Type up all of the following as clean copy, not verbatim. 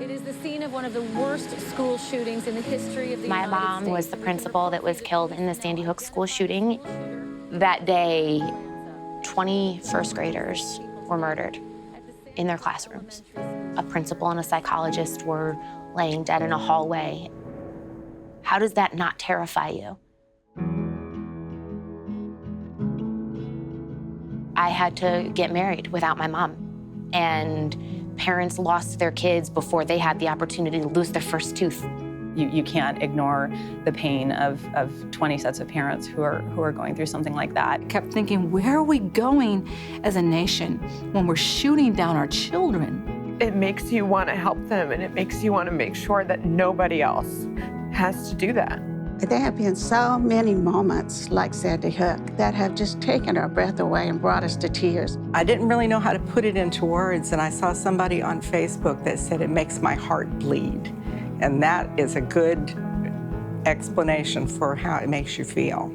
It is the scene of one of the worst school shootings in the history of the United States. My mom was the principal that was killed in the Sandy Hook school shooting. That day, 20 first graders were murdered in their classrooms. A principal and a psychologist were laying dead in a hallway. How does that not terrify you? I had to get married without my mom, and parents lost their kids before they had the opportunity to lose their first tooth. You can't ignore the pain of 20 sets of parents who are going through something like that. I kept thinking, where are we going as a nation when we're shooting down our children? It makes you want to help them, and it makes you want to make sure that nobody else has to do that. There have been so many moments like Sandy Hook that have just taken our breath away and brought us to tears. I didn't really know how to put it into words, and I saw somebody on Facebook that said it makes my heart bleed. And that is a good explanation for how it makes you feel.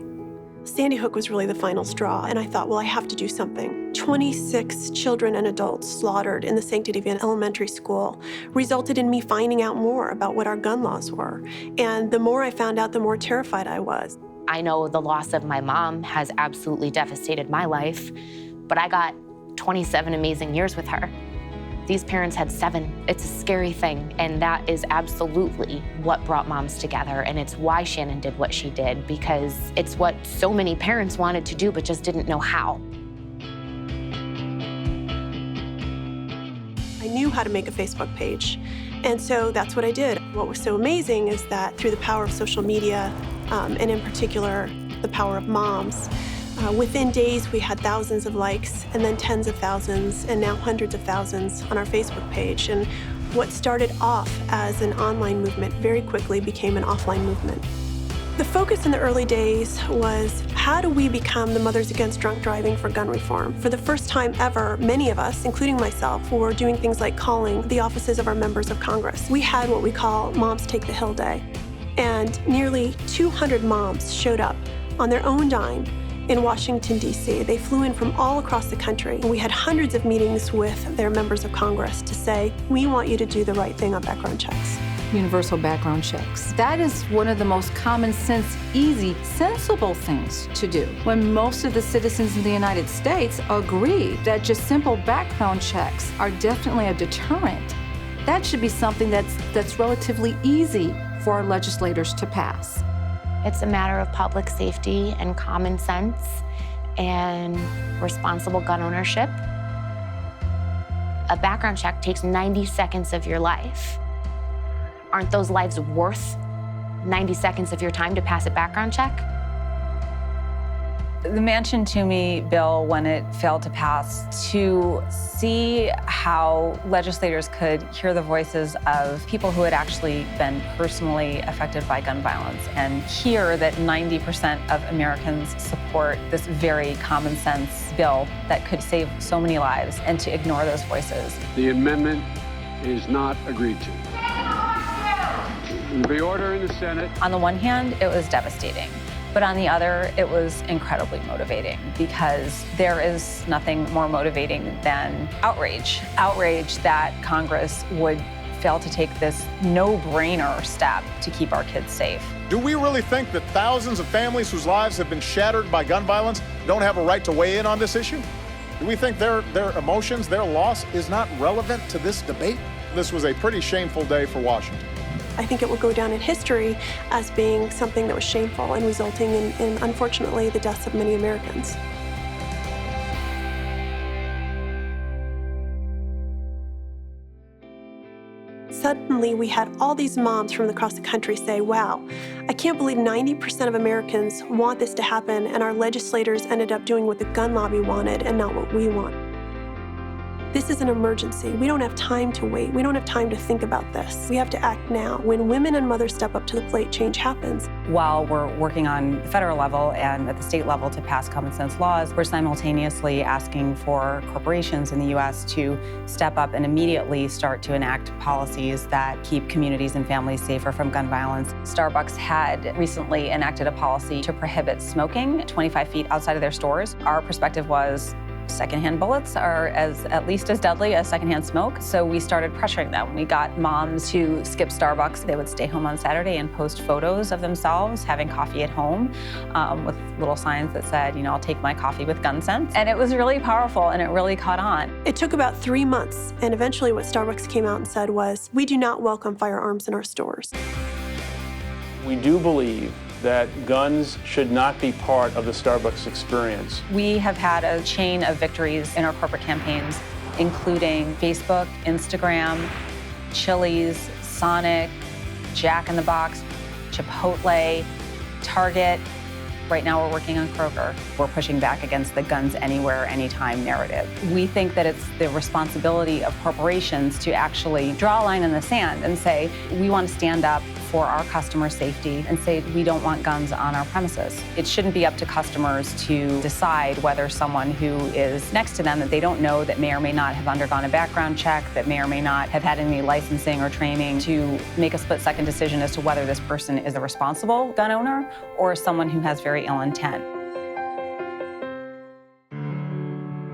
Sandy Hook was really the final straw, and I thought, well, I have to do something. 26 children and adults slaughtered in the sanctity of an elementary school resulted in me finding out more about what our gun laws were. And the more I found out, the more terrified I was. I know the loss of my mom has absolutely devastated my life, but I got 27 amazing years with her. These parents had 7. It's a scary thing, and that is absolutely what brought moms together, and it's why Shannon did what she did, because it's what so many parents wanted to do but just didn't know how. I knew how to make a Facebook page, and so that's what I did. What was so amazing is that through the power of social media, and in particular, the power of moms, within days, we had thousands of likes, and then tens of thousands, and now hundreds of thousands on our Facebook page. And what started off as an online movement very quickly became an offline movement. The focus in the early days was, how do we become the Mothers Against Drunk Driving for gun reform? For the first time ever, many of us, including myself, were doing things like calling the offices of our members of Congress. We had what we call Moms Take the Hill Day. And nearly 200 moms showed up on their own dime in Washington, D.C. They flew in from all across the country. We had hundreds of meetings with their members of Congress to say, we want you to do the right thing on background checks. Universal background checks. That is one of the most common sense, easy, sensible things to do. When most of the citizens in the United States agree that just simple background checks are definitely a deterrent, that should be something that's relatively easy for our legislators to pass. It's a matter of public safety and common sense and responsible gun ownership. A background check takes 90 seconds of your life. Aren't those lives worth 90 seconds of your time to pass a background check? The Manchin Toomey bill, when it failed to pass, to see how legislators could hear the voices of people who had actually been personally affected by gun violence and hear that 90% of Americans support this very common sense bill that could save so many lives, and to ignore those voices. The amendment is not agreed to. The order in the Senate. On the one hand, it was devastating. But on the other, it was incredibly motivating, because there is nothing more motivating than outrage. Outrage that Congress would fail to take this no-brainer step to keep our kids safe. Do we really think that thousands of families whose lives have been shattered by gun violence don't have a right to weigh in on this issue? Do we think their emotions, their loss is not relevant to this debate? This was a pretty shameful day for Washington. I think it will go down in history as being something that was shameful and resulting in unfortunately, the deaths of many Americans. Suddenly, we had all these moms from across the country say, wow, I can't believe 90% of Americans want this to happen, and our legislators ended up doing what the gun lobby wanted and not what we want. This is an emergency. We don't have time to wait. We don't have time to think about this. We have to act now. When women and mothers step up to the plate, change happens. While we're working on the federal level and at the state level to pass common sense laws, we're simultaneously asking for corporations in the U.S. to step up and immediately start to enact policies that keep communities and families safer from gun violence. Starbucks had recently enacted a policy to prohibit smoking 25 feet outside of their stores. Our perspective was, Secondhand bullets are at least as deadly as secondhand smoke, so we started pressuring them. We got moms to skip Starbucks. They would stay home on Saturday and post photos of themselves having coffee at home with little signs that said, I'll take my coffee with gun sense. And it was really powerful, and it really caught on. It took about 3 months, and eventually what Starbucks came out and said was, we do not welcome firearms in our stores. We do believe that guns should not be part of the Starbucks experience. We have had a chain of victories in our corporate campaigns, including Facebook, Instagram, Chili's, Sonic, Jack in the Box, Chipotle, Target. Right now we're working on Kroger. We're pushing back against the guns anywhere, anytime narrative. We think that it's the responsibility of corporations to actually draw a line in the sand and say, we want to stand up for our customer safety and say we don't want guns on our premises. It shouldn't be up to customers to decide whether someone who is next to them that they don't know, that may or may not have undergone a background check, that may or may not have had any licensing or training, to make a split-second decision as to whether this person is a responsible gun owner or someone who has very ill intent.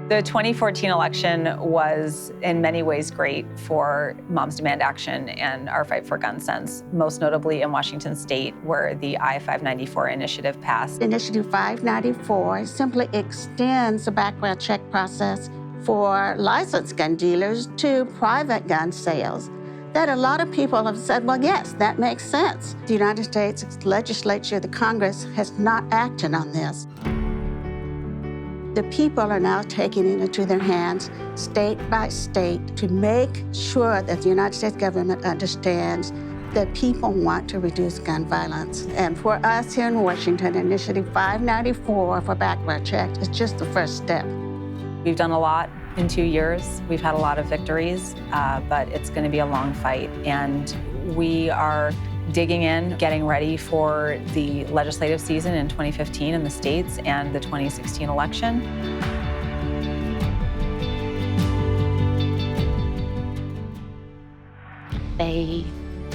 The 2014 election was in many ways great for Moms Demand Action and our fight for gun sense, most notably in Washington State, where the I-594 initiative passed. Initiative 594 simply extends the background check process for licensed gun dealers to private gun sales. That a lot of people have said, well, yes, that makes sense. The United States legislature, the Congress, has not acted on this. The people are now taking it into their hands, state by state, to make sure that the United States government understands that people want to reduce gun violence. And for us here in Washington, Initiative 594 for background checks is just the first step. We've done a lot in 2 years. We've had a lot of victories, but it's going to be a long fight. And we are digging in, getting ready for the legislative season in 2015 in the states and the 2016 election. They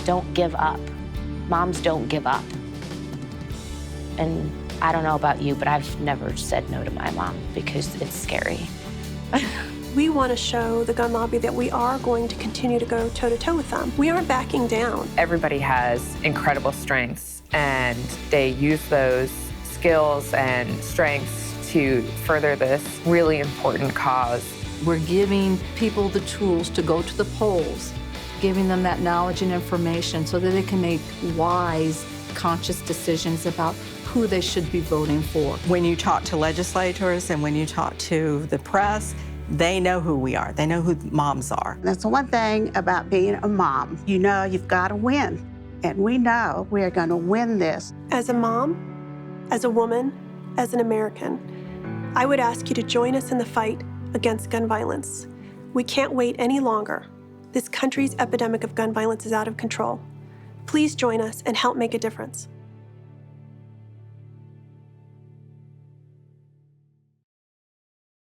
don't give up. Moms don't give up. And I don't know about you, but I've never said no to my mom because it's scary. We want to show the gun lobby that we are going to continue to go toe-to-toe with them. We aren't backing down. Everybody has incredible strengths, and they use those skills and strengths to further this really important cause. We're giving people the tools to go to the polls, giving them that knowledge and information so that they can make wise, conscious decisions about who they should be voting for. When you talk to legislators and when you talk to the press, they know who we are. They know who moms are. That's the one thing about being a mom. You know you've got to win, and we know we are going to win this. As a mom, as a woman, as an American, I would ask you to join us in the fight against gun violence. We can't wait any longer. This country's epidemic of gun violence is out of control. Please join us and help make a difference.